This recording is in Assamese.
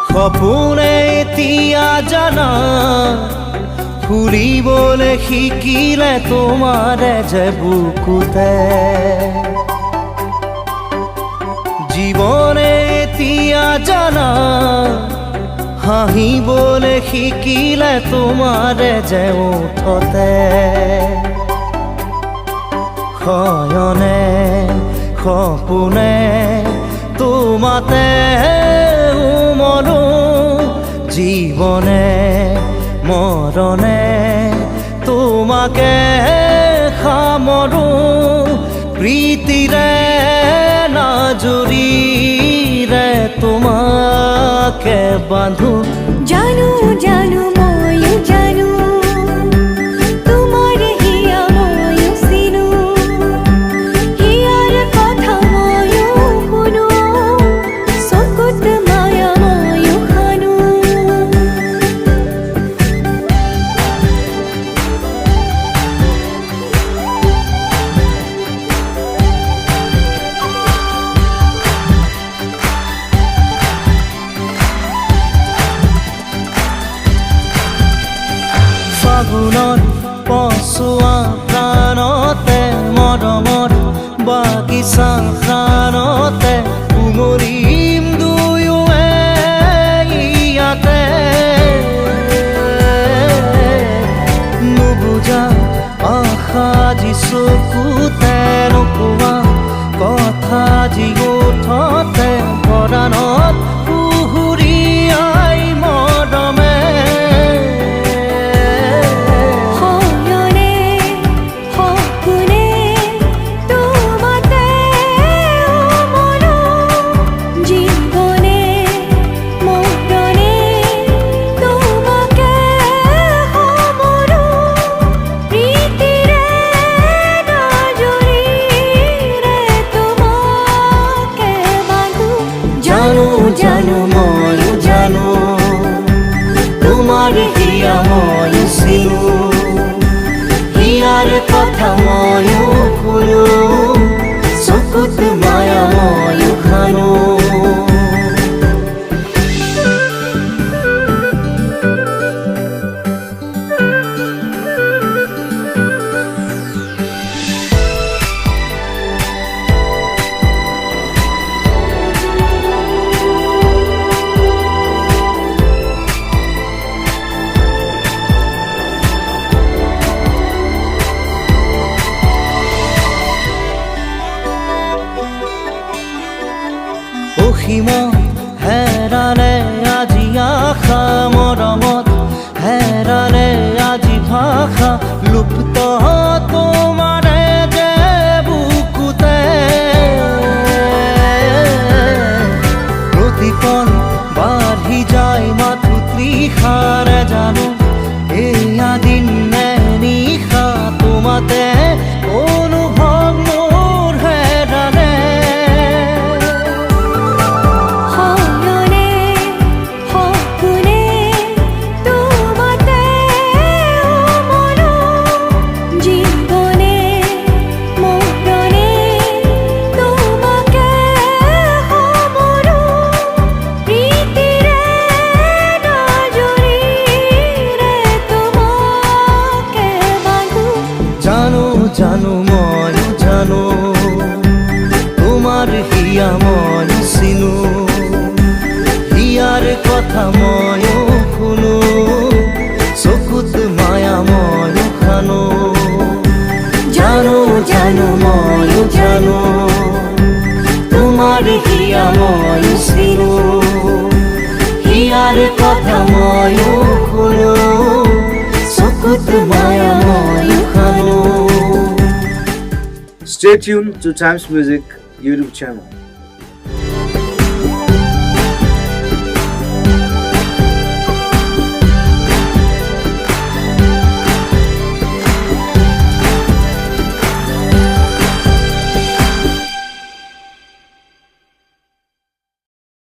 সপোনে এতিয়া জানা ফুৰিবলৈ শিকিলে তোমাৰে যে বুকুতে জীৱনে এতিয়া জানা হাঁহিবলৈ শিকিলে তোমাৰে যে ওঠতে শয়নে সপোনে তোমাতে মনো জীবনে মৰণে তোমাকে সামৰো প্ৰীতিৰে নাজুৰিৰে তোমাকে বান্ধো জানো জানো ময়ো জানো তোমাৰ হিয়া ময়ো চিনো হিয়াৰ কথা ময়ো শুনো চকুত মায়া ময়ো খানো ফাগুনত পচোৱা প্ৰাণতে মৰমত বাগিচা প্ৰাণতে উমলিম দুয়োৱে ইয়াতে নুবুজা আশা যি চকুতে নোকোৱা কথা যি ওঠতে পৰাণত পুহুৰীয়াই মৰমে জানো ময়ো জানো তোমাৰ হিয়া ময়ো চিনো হিয়াৰ কথা ময়ো শুনো চকুত মায়া ময়ো খানো অসীমত হেৰালে আজি আশা মৰমত হেৰালে আজি ভাষা লুপ্ত তোমাৰে যে বুকুতে প্ৰতিপল বাঢ়ি যায় মাথো তৃষাৰে জানো এয়া দিন নে নিশা তোমাতে অনুভৱ মোৰ হেৰালে জানো ময়ো জানো তোমাৰ হিয়া ময়ো চিনো হিয়াৰ কথা ময়ো শুনো চকুত মায়া ময়ো খানো জানো জানো ময়ো জানো তোমাৰ হিয়া ময়ো চিনো হিয়াৰ কথা ময়ো শুনো চকুত মায়া ময়ো খানো Stay tuned to Times Music YouTube channel.